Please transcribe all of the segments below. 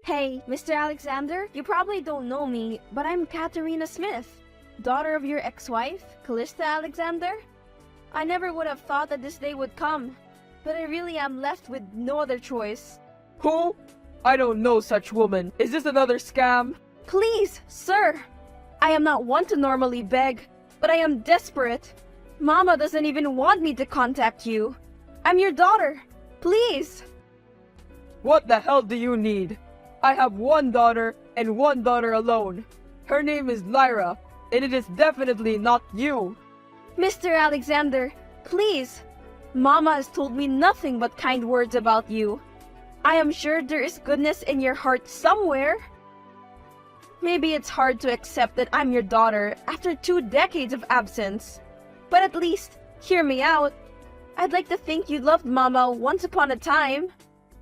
Hey, Mr. Alexander, you probably don't know me, but I'm Katerina Smith, daughter of your ex-wife, Callista Alexander. I never would have thought that this day would come, but I really am left with no other choice. Who? I don't know such woman. Is this another scam? Please, sir! I am not one to normally beg, but I am desperate. Mama doesn't even want me to contact you. I'm your daughter. Please! What the hell do you need? I have one daughter and one daughter alone. Her name is Lyra, and it is definitely not you. Mr. Alexander, please! Mama has told me nothing but kind words about you. I am sure there is goodness in your heart somewhere. Maybe it's hard to accept that I'm your daughter after 2 decades of absence. But at least, hear me out. I'd like to think you loved Mama once upon a time.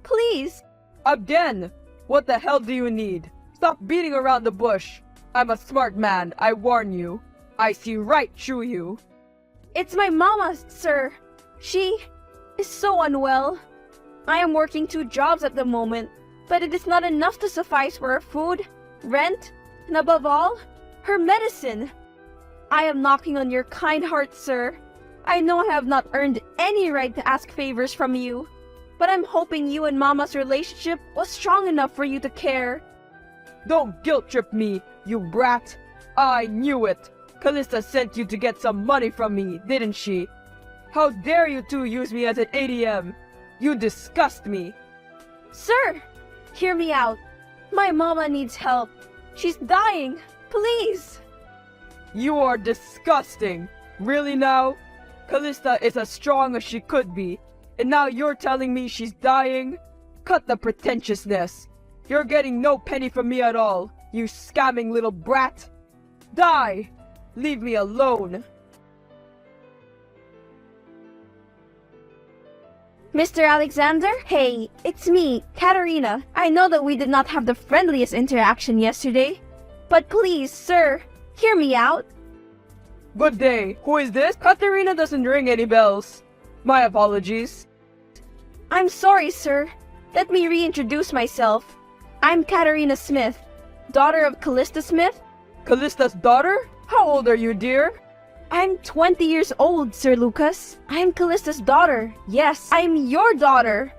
Please! Again! What the hell do you need? Stop beating around the bush. I'm a smart man, I warn you. I see right through you. It's my mama, sir. She is so unwell. I am working 2 jobs at the moment, but it is not enough to suffice for her food, rent, and above all, her medicine. I am knocking on your kind heart, sir. I know I have not earned any right to ask favors from you, but I'm hoping you and Mama's relationship was strong enough for you to care. Don't guilt trip me, you brat. I knew it. Callista sent you to get some money from me, didn't she? How dare you two use me as an ATM? You disgust me. Sir, hear me out. My mama needs help. She's dying. Please. You are disgusting. Really now? Callista is as strong as she could be, and now you're telling me she's dying? Cut the pretentiousness. You're getting no penny from me at all, you scamming little brat. Die! Leave me alone. Mr. Alexander? Hey, it's me, Katerina. I know that we did not have the friendliest interaction yesterday, but please, sir, hear me out. Good day. Who is this? Katerina doesn't ring any bells. My apologies. I'm sorry, sir. Let me reintroduce myself. I'm Katerina Smith, daughter of Callista Smith. Callista's daughter? How old are you, dear? I'm 20 years old, Sir Lucas. I'm Callista's daughter. Yes, I'm your daughter.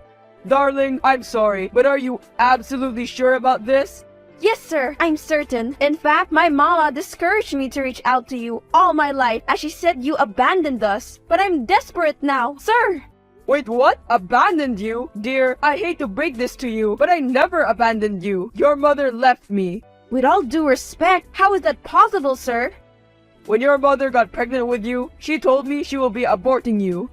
Darling, I'm sorry, but are you absolutely sure about this? Yes, sir, I'm certain. In fact, my mama discouraged me to reach out to you all my life as she said you abandoned us. But I'm desperate now, sir. Wait, what? Abandoned you? Dear, I hate to break this to you, but I never abandoned you. Your mother left me. With all due respect, how is that possible, sir? When your mother got pregnant with you, she told me she will be aborting you.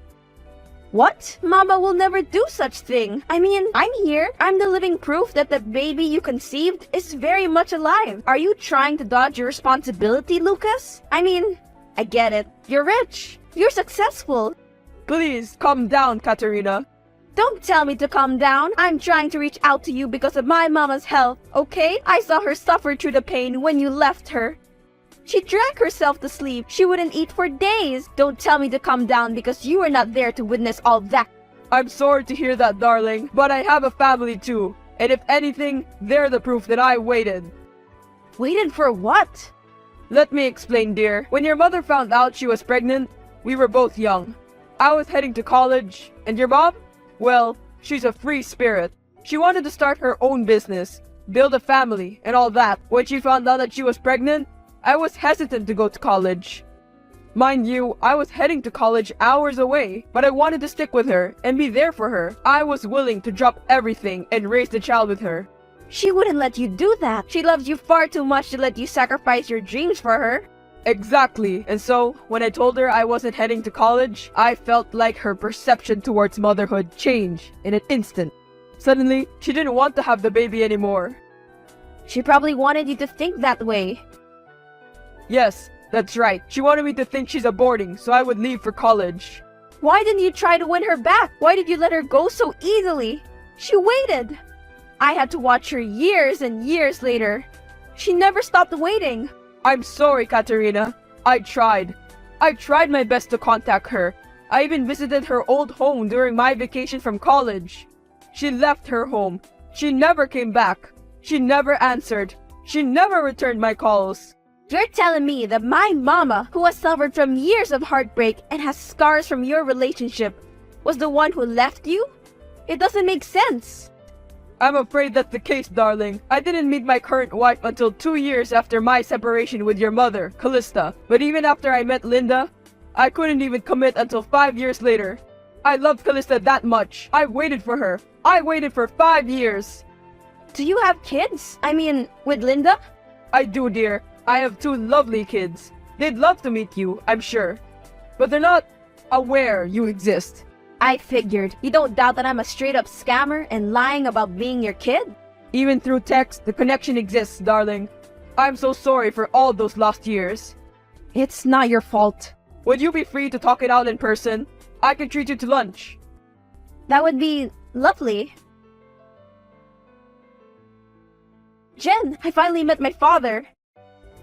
What? Mama will never do such thing. I mean, I'm here. I'm the living proof that the baby you conceived is very much alive. Are you trying to dodge your responsibility, Lucas? I mean, I get it. You're rich. You're successful. Please, calm down, Katerina. Don't tell me to calm down. I'm trying to reach out to you because of my mama's health, okay? I saw her suffer through the pain when you left her. She drank herself to sleep. She wouldn't eat for days. Don't tell me to calm down because you were not there to witness all that. I'm sorry to hear that, darling, but I have a family too. And if anything, they're the proof that I waited. Waited for what? Let me explain, dear. When your mother found out she was pregnant, we were both young. I was heading to college, and your mom? Well, she's a free spirit. She wanted to start her own business, build a family, and all that. When she found out that she was pregnant, I was hesitant to go to college. Mind you, I was heading to college hours away, but I wanted to stick with her and be there for her. I was willing to drop everything and raise the child with her. She wouldn't let you do that. She loves you far too much to let you sacrifice your dreams for her. Exactly. And so, when I told her I wasn't heading to college, I felt like her perception towards motherhood changed in an instant. Suddenly, she didn't want to have the baby anymore. She probably wanted you to think that way. Yes, that's right. She wanted me to think she's aborting, so I would leave for college. Why didn't you try to win her back? Why did you let her go so easily? She waited. I had to watch her years and years later. She never stopped waiting. I'm sorry, Katerina. I tried. I tried my best to contact her. I even visited her old home during my vacation from college. She left her home. She never came back. She never answered. She never returned my calls. You're telling me that my mama, who has suffered from years of heartbreak and has scars from your relationship, was the one who left you? It doesn't make sense. I'm afraid that's the case, darling. I didn't meet my current wife until 2 years after my separation with your mother, Callista. But even after I met Linda, I couldn't even commit until 5 years later. I loved Callista that much. I waited for her. I waited for 5 years. Do you have kids? I mean, with Linda? I do, dear. I have 2 lovely kids. They'd love to meet you, I'm sure. But they're not aware you exist. I figured. You don't doubt that I'm a straight-up scammer and lying about being your kid? Even through text, the connection exists, darling. I'm so sorry for all those lost years. It's not your fault. Would you be free to talk it out in person? I can treat you to lunch. That would be lovely. Jen, I finally met my father.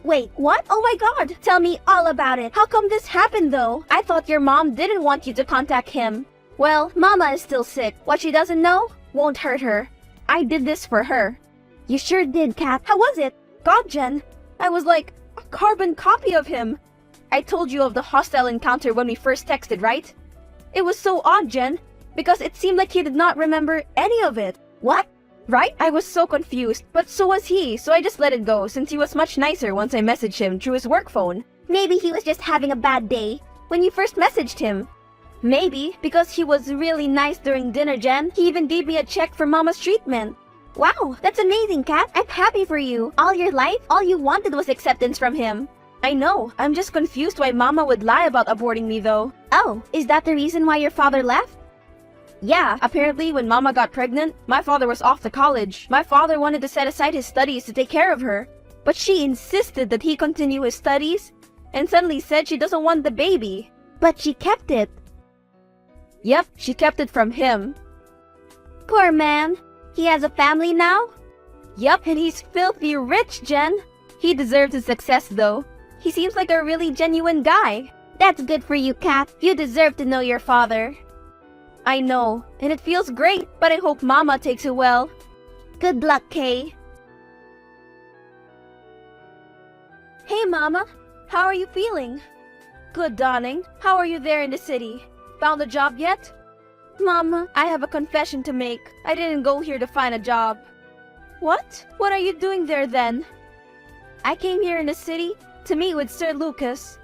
Wait, what? Oh my god! Tell me all about it. How come this happened though? I thought your mom didn't want you to contact him. Well, Mama is still sick. What she doesn't know won't hurt her. I did this for her. You sure did, Kat. How was it? God, Jen, I was like a carbon copy of him. I told you of the hostile encounter when we first texted, right? It was so odd, Jen, because it seemed like he did not remember any of it. What? Right? I was so confused, but so was he, so I just let it go since he was much nicer once I messaged him through his work phone. Maybe he was just having a bad day when you first messaged him. Maybe because he was really nice during dinner, Jen. He even gave me a check for Mama's treatment. Wow, that's amazing, Kat. I'm happy for you. All your life, all you wanted was acceptance from him. I know. I'm just confused why Mama would lie about aborting me though. Oh, is that the reason why your father left? Yeah, apparently when Mama got pregnant, my father was off to college. My father wanted to set aside his studies to take care of her, but she insisted that he continue his studies and suddenly said she doesn't want the baby. But she kept it. Yep, she kept it from him. Poor man. He has a family now? Yep, and he's filthy rich, Jen. He deserves his success though. He seems like a really genuine guy. That's good for you, Kat. You deserve to know your father. I know, and it feels great, but I hope Mama takes it well. Good luck, Kay. Hey, Mama. How are you feeling? Good, darling. How are you there in the city? Found a job yet? Mama, I have a confession to make. I didn't go here to find a job. What? What are you doing there then? I came here in the city to meet with Sir Lucas.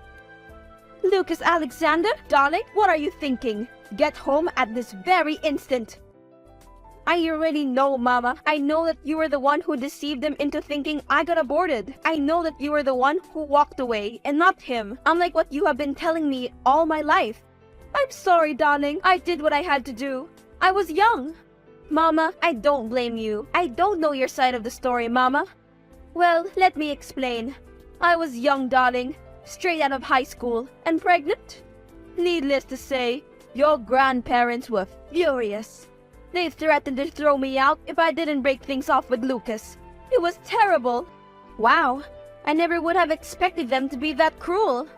Lucas Alexander? Darling, what are you thinking? Get home at this very instant. I already know, Mama. I know that you were the one who deceived him into thinking I got aborted. I know that you were the one who walked away and not him, unlike what you have been telling me all my life. I'm sorry, darling. I did what I had to do. I was young. Mama, I don't blame you. I don't know your side of the story, Mama. Well, let me explain. I was young, darling, straight out of high school, and pregnant. Needless to say, your grandparents were furious. They threatened to throw me out if I didn't break things off with Lucas. It was terrible. Wow, I never would have expected them to be that cruel.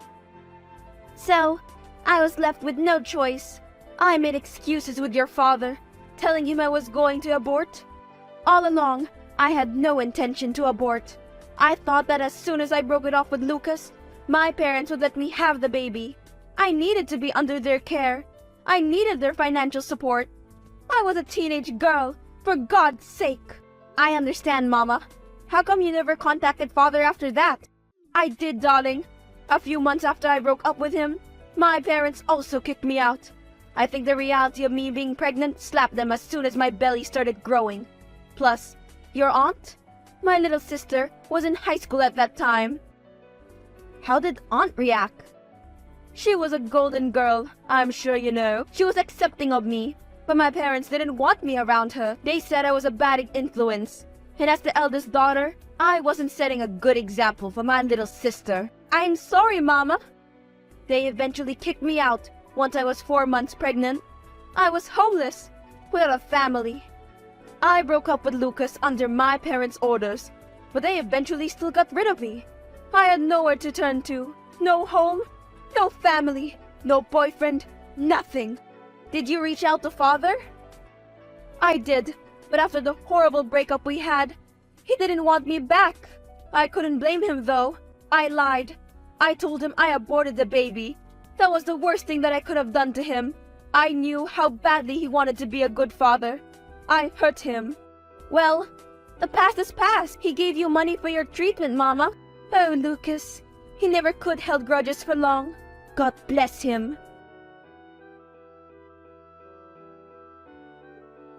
So, I was left with no choice. I made excuses with your father, telling him I was going to abort. All along, I had no intention to abort. I thought that as soon as I broke it off with Lucas, my parents would let me have the baby. I needed to be under their care. I needed their financial support. I was a teenage girl, for God's sake. I understand, Mama. How come you never contacted Father after that? I did, darling. A few months after I broke up with him, my parents also kicked me out. I think the reality of me being pregnant slapped them as soon as my belly started growing. Plus, your aunt? My little sister was in high school at that time. How did Aunt react? She was a golden girl, I'm sure you know. She was accepting of me, but my parents didn't want me around her. They said I was a bad influence. And as the eldest daughter, I wasn't setting a good example for my little sister. I'm sorry, Mama. They eventually kicked me out once I was 4 months pregnant. I was homeless, without a family. I broke up with Lucas under my parents' orders, but they eventually still got rid of me. I had nowhere to turn to. No home, no family, no boyfriend, nothing. Did you reach out to Father? I did, but after the horrible breakup we had, He didn't want me back. I couldn't blame him though. I lied. I told him I aborted the baby. That was the worst thing that I could have done to him. I knew how badly he wanted to be a good father. I hurt him. Well, the past is past. He gave you money for your treatment, Mama. Oh, Lucas. He never could held grudges for long. God bless him.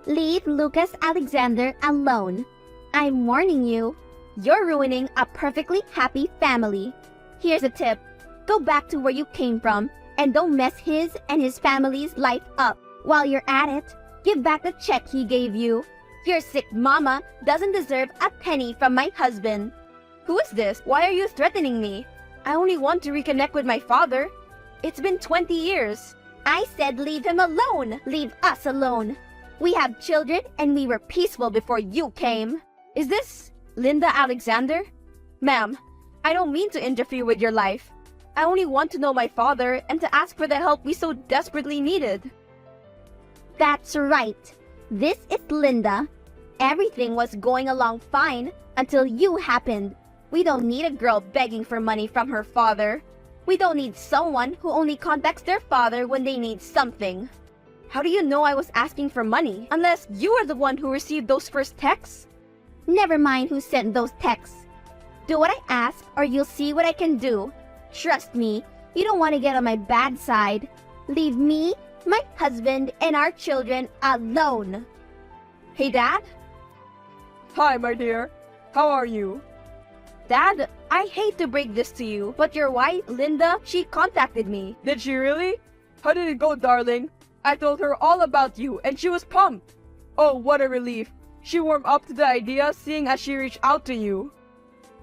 Leave Lucas Alexander alone. I'm warning you. You're ruining a perfectly happy family. Here's a tip. Go back to where you came from and don't mess his and his family's life up. While you're at it, give back the check he gave you. Your sick mama doesn't deserve a penny from my husband. Who is this? Why are you threatening me? I only want to reconnect with my father. It's been 20 years. I said leave him alone. Leave us alone. We have children and we were peaceful before you came. Is this Linda Alexander? Ma'am, I don't mean to interfere with your life. I only want to know my father and to ask for the help we so desperately needed. That's right. This is Linda. Everything was going along fine until you happened. We don't need a girl begging for money from her father. We don't need someone who only contacts their father when they need something. How do you know I was asking for money? Unless you are the one who received those first texts? Never mind who sent those texts. Do what I ask or you'll see what I can do. Trust me, you don't want to get on my bad side. Leave me, my husband, and our children alone. Hey, Dad? Hi, my dear. How are you? Dad, I hate to break this to you, but your wife, Linda, she contacted me. Did she really? How did it go, darling? I told her all about you, and she was pumped. Oh, what a relief. She warmed up to the idea seeing as she reached out to you.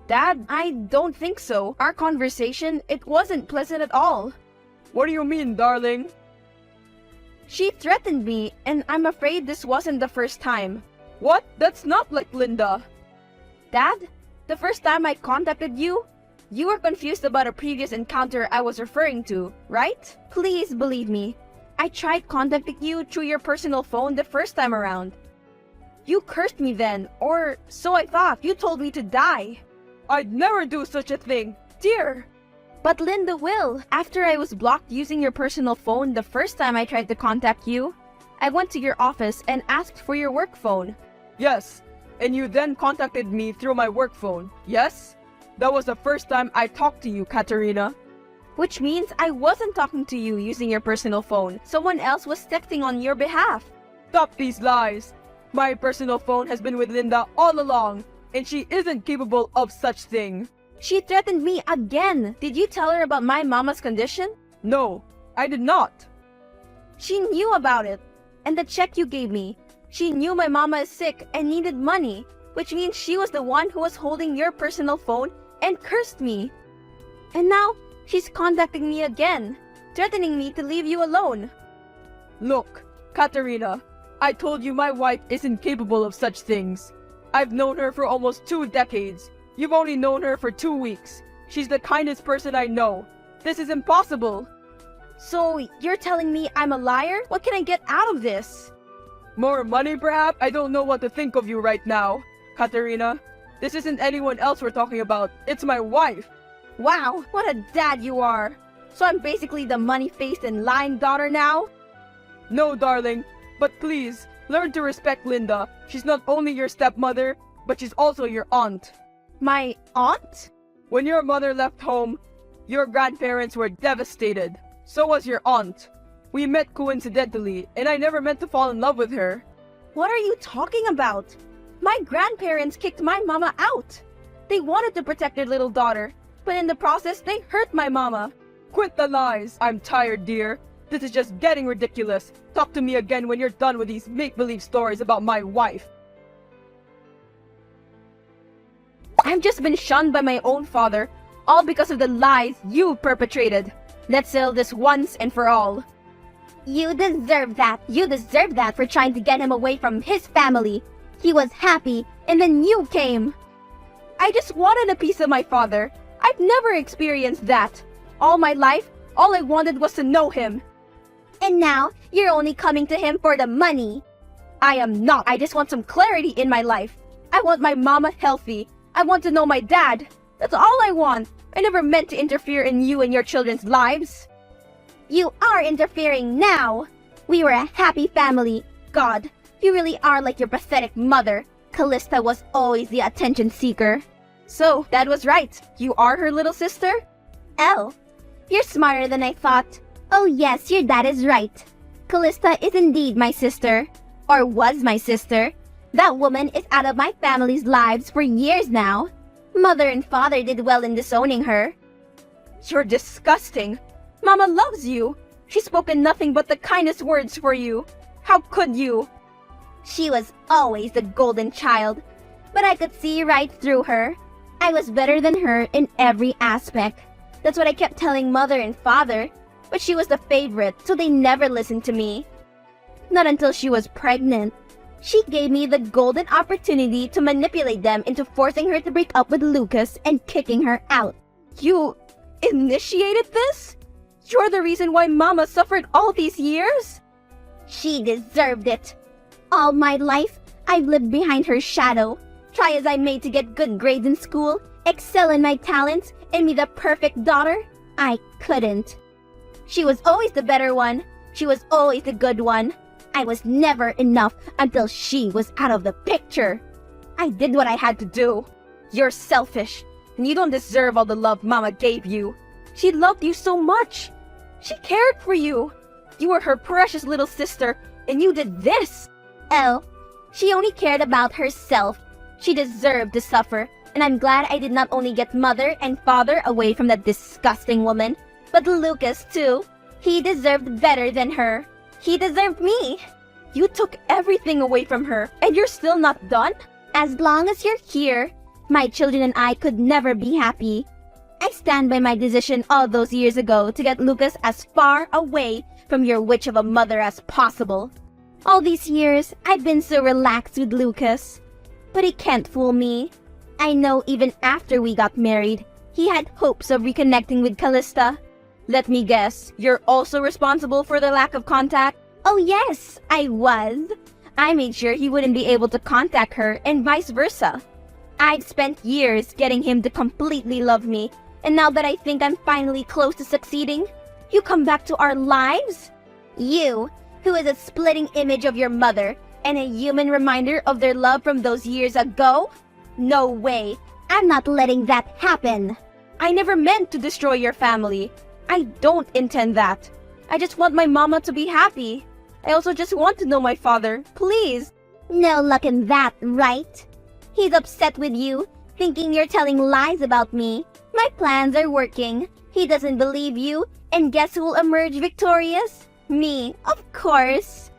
Dad, I don't think so. Our conversation, it wasn't pleasant at all. What do you mean, darling? She threatened me, and I'm afraid this wasn't the first time. What? That's not like Linda. Dad, the first time I contacted you, you were confused about a previous encounter I was referring to, right? Please believe me. I tried contacting you through your personal phone the first time around. You cursed me then, or so I thought. You told me to die. I'd never do such a thing, dear. But Linda will. After I was blocked using your personal phone the first time I tried to contact you, I went to your office and asked for your work phone. Yes, and you then contacted me through my work phone, yes? That was the first time I talked to you, Katerina. Which means I wasn't talking to you using your personal phone. Someone else was texting on your behalf. Stop these lies. My personal phone has been with Linda all along, and she isn't capable of such thing. She threatened me again. Did you tell her about my mama's condition? No, I did not. She knew about it. And the check you gave me. She knew my mama is sick and needed money, which means she was the one who was holding your personal phone and cursed me. And now, she's contacting me again, threatening me to leave you alone. Look, Katerina, I told you my wife isn't capable of such things. I've known her for almost 2 decades. You've only known her for 2 weeks. She's the kindest person I know. This is impossible. So, you're telling me I'm a liar? What can I get out of this? More money, perhaps? I don't know what to think of you right now, Katerina. This isn't anyone else we're talking about. It's my wife. Wow, what a dad you are. So I'm basically the money-faced and lying daughter now? No, darling. But please, learn to respect Linda. She's not only your stepmother, but she's also your aunt. My aunt? When your mother left home, your grandparents were devastated. So was your aunt. We met coincidentally, and I never meant to fall in love with her. What are you talking about? My grandparents kicked my mama out. They wanted to protect their little daughter, but in the process, they hurt my mama. Quit the lies. I'm tired, dear. This is just getting ridiculous. Talk to me again when you're done with these make-believe stories about my wife. I've just been shunned by my own father, all because of the lies you perpetrated. Let's settle this once and for all. You deserve that. You deserve that for trying to get him away from his family. He was happy, and then you came. I just wanted a piece of my father. I've never experienced that. All my life, all I wanted was to know him. And now, you're only coming to him for the money. I am not. I just want some clarity in my life. I want my mama healthy. I want to know my dad. That's all I want. I never meant to interfere in you and your children's lives. You are interfering now. We were a happy family. God, you really are like your pathetic mother. Callista was always the attention seeker. So, Dad was right. You are her little sister? Oh, you're smarter than I thought. Oh yes, your dad is right. Callista is indeed my sister. Or was my sister. That woman is out of my family's lives for years now. Mother and father did well in disowning her. You're disgusting. Mama loves you. She's spoken nothing but the kindest words for you. How could you? She was always the golden child, but I could see right through her. I was better than her in every aspect. That's what I kept telling mother and father, but she was the favorite, so they never listened to me. Not until she was pregnant. She gave me the golden opportunity to manipulate them into forcing her to break up with Lucas and kicking her out. You initiated this? You're the reason why Mama suffered all these years? She deserved it. All my life, I've lived behind her shadow. Try as I may to get good grades in school, excel in my talents, and be the perfect daughter, I couldn't. She was always the better one. She was always the good one. I was never enough until she was out of the picture. I did what I had to do. You're selfish, and you don't deserve all the love Mama gave you. She loved you so much. She cared for you. You were her precious little sister, and you did this. Oh, she only cared about herself. She deserved to suffer, and I'm glad I did not only get mother and father away from that disgusting woman, but Lucas too. He deserved better than her. He deserved me. You took everything away from her, and you're still not done? As long as you're here, my children and I could never be happy. I stand by my decision all those years ago to get Lucas as far away from your witch of a mother as possible. All these years, I've been so relaxed with Lucas. But he can't fool me. I know even after we got married, he had hopes of reconnecting with Callista. Let me guess, you're also responsible for the lack of contact? Oh yes, I was. I made sure he wouldn't be able to contact her and vice versa. I've spent years getting him to completely love me, and now that I think I'm finally close to succeeding, you come back to our lives? You, who is a splitting image of your mother and a human reminder of their love from those years ago? No way. I'm not letting that happen. I never meant to destroy your family. I don't intend that. I just want my mama to be happy. I also just want to know my father. Please. No luck in that, right? He's upset with you, thinking you're telling lies about me. My plans are working. He doesn't believe you, and guess who will emerge victorious? Me, of course.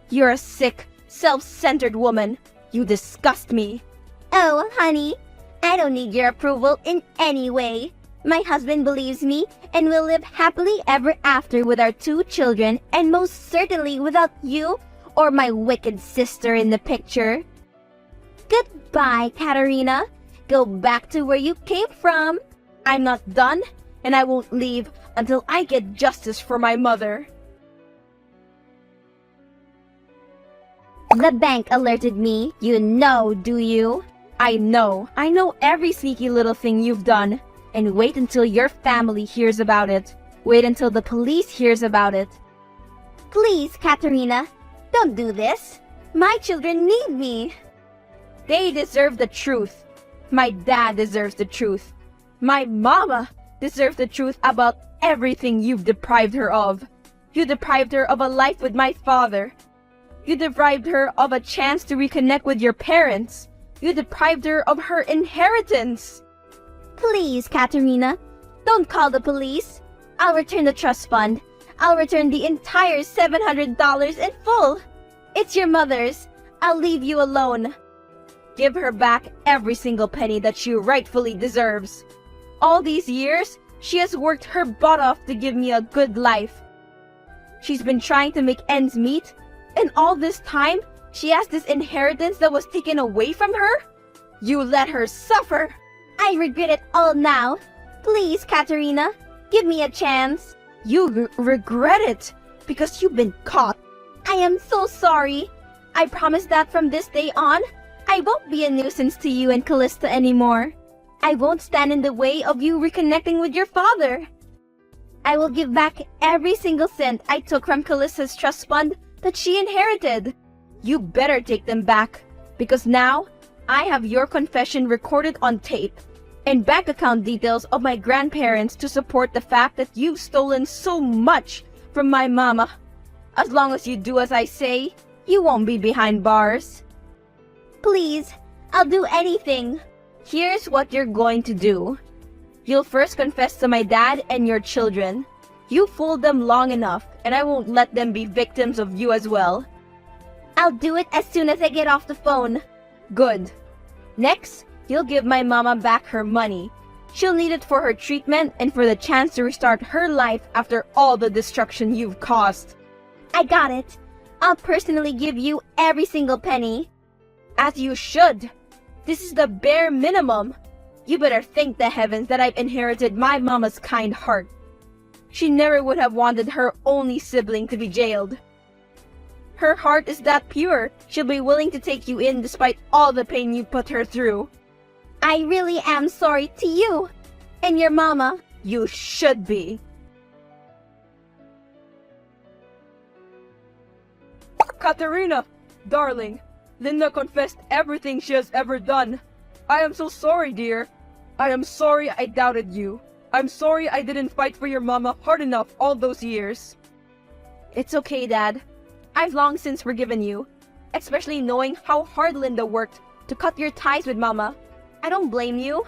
You're a sick, self-centered woman. You disgust me. Oh, honey, I don't need your approval in any way. My husband believes me, and we'll live happily ever after with our 2 children, and most certainly without you or my wicked sister in the picture. Goodbye, Katerina. Go back to where you came from. I'm not done, and I won't leave until I get justice for my mother. The bank alerted me. You know, do you? I know every sneaky little thing you've done. And wait until your family hears about it. Wait until the police hears about it. Please, Katerina, don't do this. My children need me. They deserve the truth. My dad deserves the truth. My mama deserves the truth about everything you've deprived her of. You deprived her of a life with my father. You deprived her of a chance to reconnect with your parents. You deprived her of her inheritance. Please, Katerina, don't call the police. I'll return the trust fund. I'll return the entire $700 in full. It's your mother's. I'll leave you alone. Give her back every single penny that she rightfully deserves. All these years, she has worked her butt off to give me a good life. She's been trying to make ends meet, and all this time, she has this inheritance that was taken away from her? You let her suffer! I regret it all now. Please, Katerina, give me a chance. You regret it because you've been caught. I am so sorry. I promise that from this day on, I won't be a nuisance to you and Callista anymore. I won't stand in the way of you reconnecting with your father. I will give back every single cent I took from Callista's trust fund that she inherited. You better take them back, because now I have your confession recorded on tape and bank account details of my grandparents to support the fact that you've stolen so much from my mama. As long as you do as I say, you won't be behind bars. Please, I'll do anything. Here's what you're going to do. You'll first confess to my dad and your children. You fooled them long enough, and I won't let them be victims of you as well. I'll do it as soon as I get off the phone. Good. Next, you'll give my mama back her money. She'll need it for her treatment and for the chance to restart her life after all the destruction you've caused. I got it. I'll personally give you every single penny. As you should. This is the bare minimum. You better thank the heavens that I've inherited my mama's kind heart. She never would have wanted her only sibling to be jailed. Her heart is that pure, she'll be willing to take you in despite all the pain you put her through. I really am sorry to you and your mama. You should be. Katerina, darling, Linda confessed everything she has ever done. I am so sorry, dear. I am sorry I doubted you. I'm sorry I didn't fight for your mama hard enough all those years. It's okay, Dad. I've long since forgiven you, especially knowing how hard Linda worked to cut your ties with Mama. I don't blame you.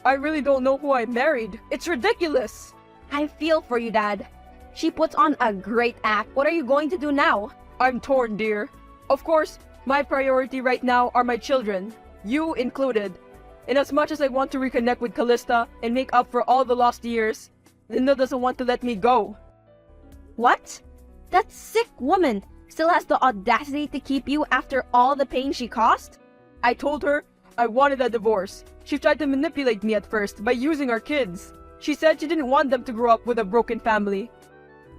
I really don't know who I married. It's ridiculous. I feel for you, Dad. She puts on a great act. What are you going to do now? I'm torn, dear. Of course, my priority right now are my children, you included. And as much as I want to reconnect with Callista and make up for all the lost years, Linda doesn't want to let me go. What? That sick woman still has the audacity to keep you after all the pain she caused? I told her I wanted a divorce. She tried to manipulate me at first by using our kids. She said she didn't want them to grow up with a broken family.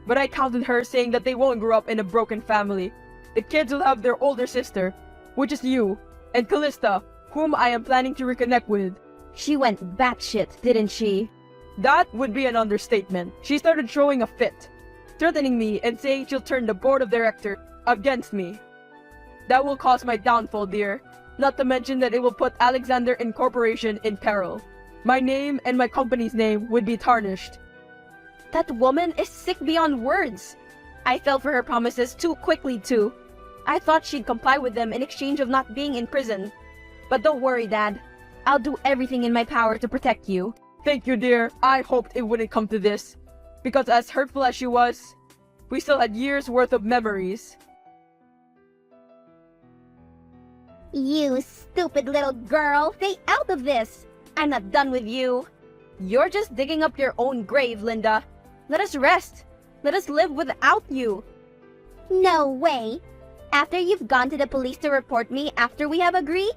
But I counted her, saying that they won't grow up in a broken family. The kids will have their older sister, which is you, and Callista, whom I am planning to reconnect with. She went batshit, didn't she? That would be an understatement. She started throwing a fit, threatening me and saying she'll turn the board of directors against me. That will cause my downfall, dear. Not to mention that it will put Alexander Incorporation in peril. My name and my company's name would be tarnished. That woman is sick beyond words. I fell for her promises too quickly, too. I thought she'd comply with them in exchange of not being in prison. But don't worry, Dad. I'll do everything in my power to protect you. Thank you, dear. I hoped it wouldn't come to this. Because as hurtful as she was, we still had years worth of memories. You stupid little girl, stay out of this! I'm not done with you. You're just digging up your own grave, Linda. Let us rest. Let us live without you. No way! After you've gone to the police to report me after we have agreed?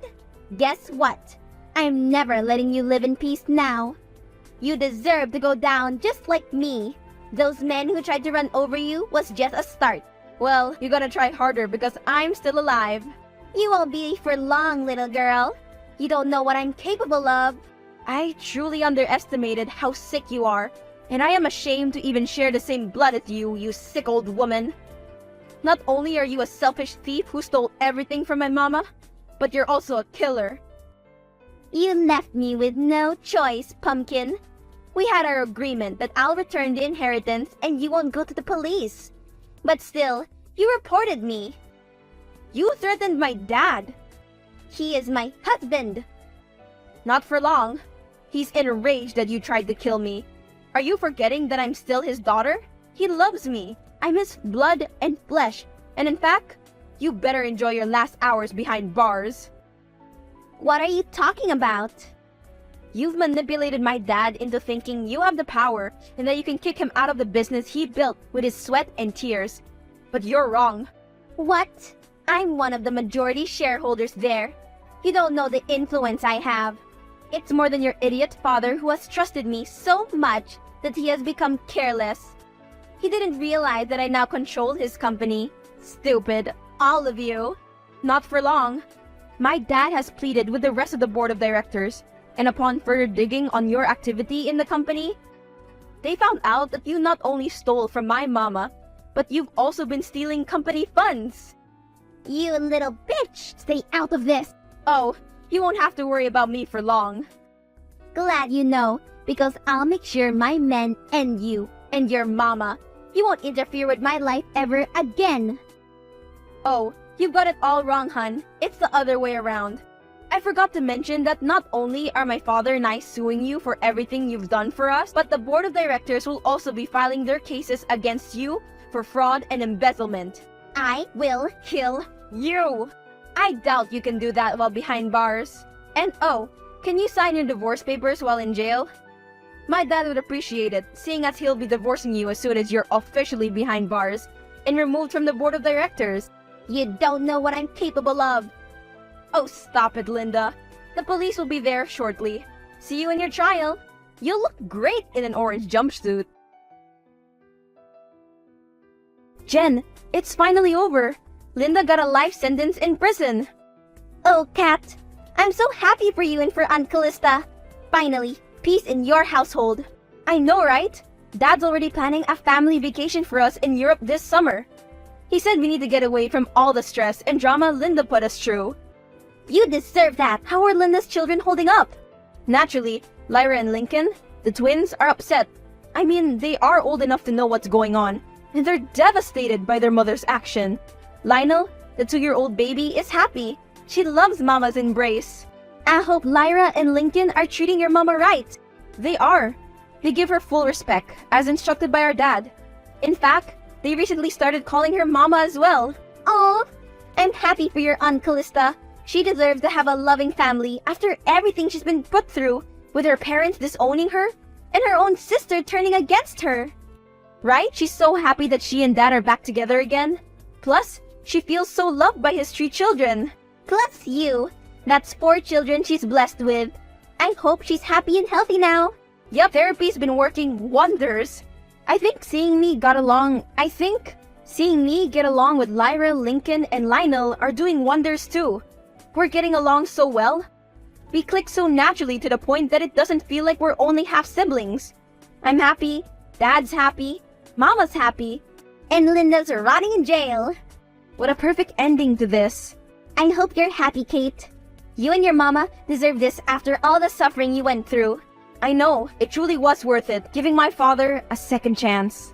Guess what? I'm never letting you live in peace now. You deserve to go down just like me. Those men who tried to run over you was just a start. Well, you gotta try harder because I'm still alive. You won't be for long, little girl. You don't know what I'm capable of. I truly underestimated how sick you are, and I am ashamed to even share the same blood as you sick old woman. Not only are you a selfish thief who stole everything from my mama, but you're also a killer. You left me with no choice, Pumpkin. We had our agreement that I'll return the inheritance and you won't go to the police. But still, you reported me. You threatened my dad. He is my husband. Not for long. He's enraged that you tried to kill me. Are you forgetting that I'm still his daughter? He loves me. I'm his blood and flesh. And in fact, you better enjoy your last hours behind bars. What are you talking about? You've manipulated my dad into thinking you have the power and that you can kick him out of the business he built with his sweat and tears. But you're wrong. What? I'm one of the majority shareholders there. You don't know the influence I have. It's more than your idiot father who has trusted me so much that he has become careless. He didn't realize that I now control his company. Stupid, all of you. Not for long. My dad has pleaded with the rest of the board of directors, and upon further digging on your activity in the company, they found out that you not only stole from my mama, but you've also been stealing company funds. You little bitch! Stay out of this! Oh, you won't have to worry about me for long. Glad you know, because I'll make sure my men and you and your mama, you won't interfere with my life ever again. Oh, you've got it all wrong, hun. It's the other way around. I forgot to mention that not only are my father and I suing you for everything you've done for us, but the board of directors will also be filing their cases against you for fraud and embezzlement. I will kill You! I doubt you can do that while behind bars. And oh, can you sign your divorce papers while in jail? My dad would appreciate it, seeing as he'll be divorcing you as soon as you're officially behind bars and removed from the board of directors. You don't know what I'm capable of. Oh, stop it, Linda. The police will be there shortly. See you in your trial. You'll look great in an orange jumpsuit. Jen, it's finally over. Linda got a life sentence in prison. Oh, Kat, I'm so happy for you and for Aunt Callista. Finally, peace in your household. I know, right? Dad's already planning a family vacation for us in Europe this summer. He said we need to get away from all the stress and drama Linda put us through. You deserve that. How are Linda's children holding up? Naturally, Lyra and Lincoln, the twins, are upset. I mean, they are old enough to know what's going on, and they're devastated by their mother's action. Lionel, the 2-year-old baby, is happy. She loves Mama's embrace. I hope Lyra and Lincoln are treating your mama right. They are. They give her full respect, as instructed by our dad. In fact, they recently started calling her Mama as well. Oh, I'm happy for your Aunt Callista. She deserves to have a loving family after everything she's been put through, with her parents disowning her and her own sister turning against her. Right? She's so happy that she and Dad are back together again. Plus, she feels so loved by his 3 children. Plus you. That's 4 children she's blessed with. I hope she's happy and healthy now. Yep, therapy's been working wonders. I think seeing me get along with Lyra, Lincoln, and Lionel are doing wonders too. We're getting along so well. We click so naturally to the point that it doesn't feel like we're only half siblings. I'm happy, Dad's happy, Mama's happy, and Linda's rotting in jail. What a perfect ending to this. I hope you're happy, Kate. You and your mama deserve this after all the suffering you went through. I know, it truly was worth it, giving my father a second chance.